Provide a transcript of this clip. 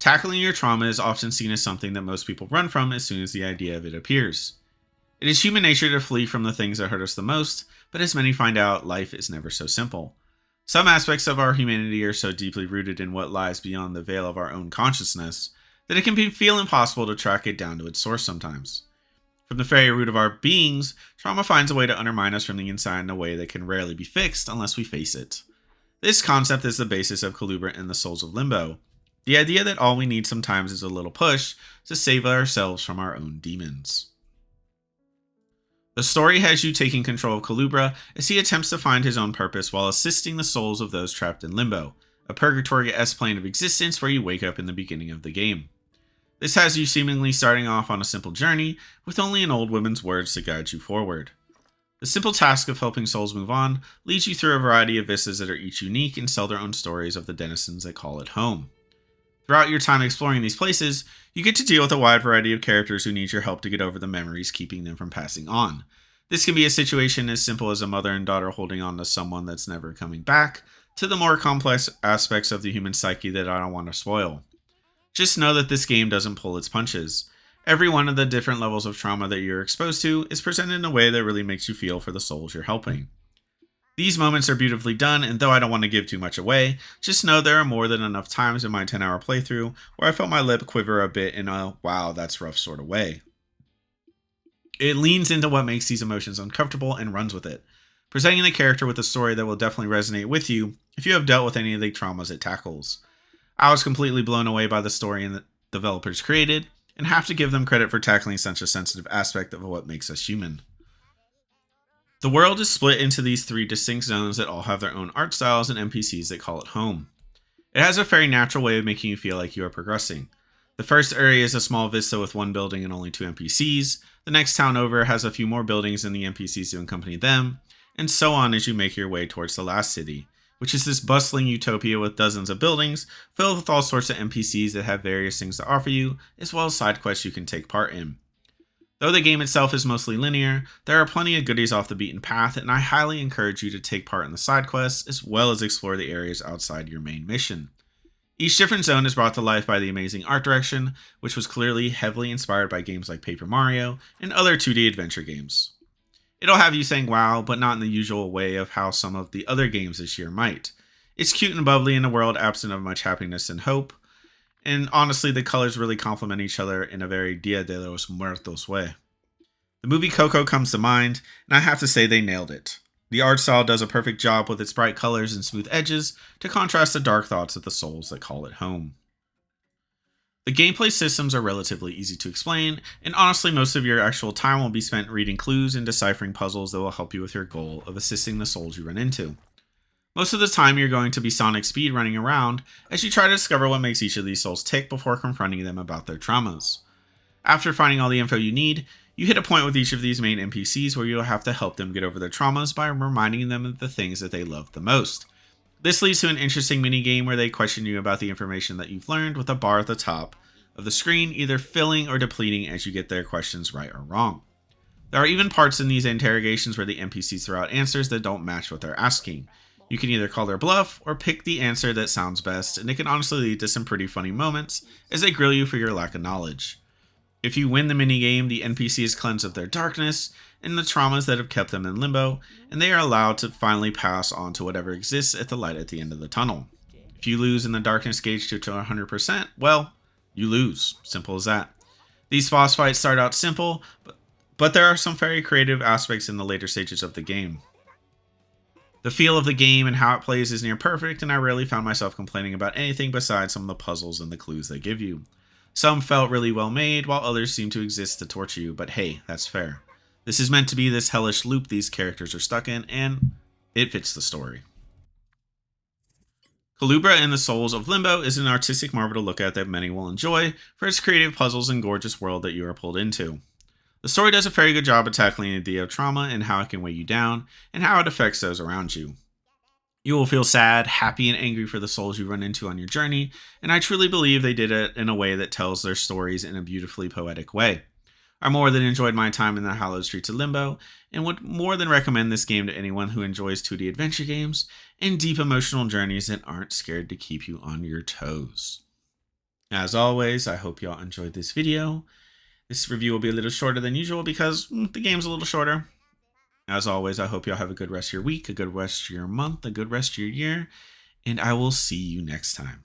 Tackling your trauma is often seen as something that most people run from as soon as the idea of it appears. It is human nature to flee from the things that hurt us the most, but as many find out, life is never so simple. Some aspects of our humanity are so deeply rooted in what lies beyond the veil of our own consciousness that it can feel impossible to track it down to its source sometimes. From the very root of our beings, trauma finds a way to undermine us from the inside in a way that can rarely be fixed unless we face it. This concept is the basis of Kulebra and the Souls of Limbo. The idea that all we need sometimes is a little push to save ourselves from our own demons. The story has you taking control of Kulebra as he attempts to find his own purpose while assisting the souls of those trapped in Limbo, a purgatory-esque plane of existence where you wake up in the beginning of the game. This has you seemingly starting off on a simple journey with only an old woman's words to guide you forward. The simple task of helping souls move on leads you through a variety of vistas that are each unique and tell their own stories of the denizens that call it home. Throughout your time exploring these places, you get to deal with a wide variety of characters who need your help to get over the memories keeping them from passing on. This can be a situation as simple as a mother and daughter holding on to someone that's never coming back, to the more complex aspects of the human psyche that I don't want to spoil. Just know that this game doesn't pull its punches. Every one of the different levels of trauma that you're exposed to is presented in a way that really makes you feel for the souls you're helping. These moments are beautifully done, and though I don't want to give too much away, just know there are more than enough times in my 10-hour playthrough where I felt my lip quiver a bit in a wow, that's rough sort of way. It leans into what makes these emotions uncomfortable and runs with it, presenting the character with a story that will definitely resonate with you if you have dealt with any of the traumas it tackles. I was completely blown away by the story and the developers created, and have to give them credit for tackling such a sensitive aspect of what makes us human. The world is split into these three distinct zones that all have their own art styles and NPCs that call it home. It has a very natural way of making you feel like you are progressing. The first area is a small vista with one building and only two NPCs. The next town over has a few more buildings and the NPCs to accompany them, and so on as you make your way towards the last city, which is this bustling utopia with dozens of buildings filled with all sorts of NPCs that have various things to offer you, as well as side quests you can take part in. Though the game itself is mostly linear, there are plenty of goodies off the beaten path, and I highly encourage you to take part in the side quests as well as explore the areas outside your main mission. Each different zone is brought to life by the amazing art direction, which was clearly heavily inspired by games like Paper Mario and other 2D adventure games. It'll have you saying wow, but not in the usual way of how some of the other games this year might. It's cute and bubbly in a world absent of much happiness and hope, and honestly the colors really complement each other in a very Dia de los Muertos way. The movie Coco comes to mind, and I have to say they nailed it. The art style does a perfect job with its bright colors and smooth edges to contrast the dark thoughts of the souls that call it home. The gameplay systems are relatively easy to explain, and honestly most of your actual time will be spent reading clues and deciphering puzzles that will help you with your goal of assisting the souls you run into. Most of the time you're going to be Sonic speed running around as you try to discover what makes each of these souls tick before confronting them about their traumas. After finding all the info you need, you hit a point with each of these main NPCs where you'll have to help them get over their traumas by reminding them of the things that they love the most. This leads to an interesting mini-game where they question you about the information that you've learned with a bar at the top of the screen either filling or depleting as you get their questions right or wrong. There are even parts in these interrogations where the NPCs throw out answers that don't match what they're asking. You can either call their bluff or pick the answer that sounds best, and it can honestly lead to some pretty funny moments as they grill you for your lack of knowledge. If you win the minigame, the NPC is cleansed of their darkness and the traumas that have kept them in limbo, and they are allowed to finally pass on to whatever exists at the light at the end of the tunnel. If you lose and the darkness gauge to 100%, well, you lose. Simple as that. These boss fights start out simple, but there are some very creative aspects in the later stages of the game. The feel of the game and how it plays is near perfect, and I rarely found myself complaining about anything besides some of the puzzles and the clues they give you. Some felt really well made, while others seemed to exist to torture you, but hey, that's fair. This is meant to be this hellish loop these characters are stuck in, and it fits the story. Kulebra and the Souls of Limbo is an artistic marvel to look at that many will enjoy for its creative puzzles and gorgeous world that you are pulled into. The story does a very good job of tackling the idea of trauma and how it can weigh you down, and how it affects those around you. You will feel sad, happy, and angry for the souls you run into on your journey, and I truly believe they did it in a way that tells their stories in a beautifully poetic way. I more than enjoyed my time in the hallowed streets of Limbo, and would more than recommend this game to anyone who enjoys 2D adventure games and deep emotional journeys that aren't scared to keep you on your toes. As always, I hope y'all enjoyed this video. This review will be a little shorter than usual because the game's a little shorter. As always, I hope y'all have a good rest of your week, a good rest of your month, a good rest of your year, and I will see you next time.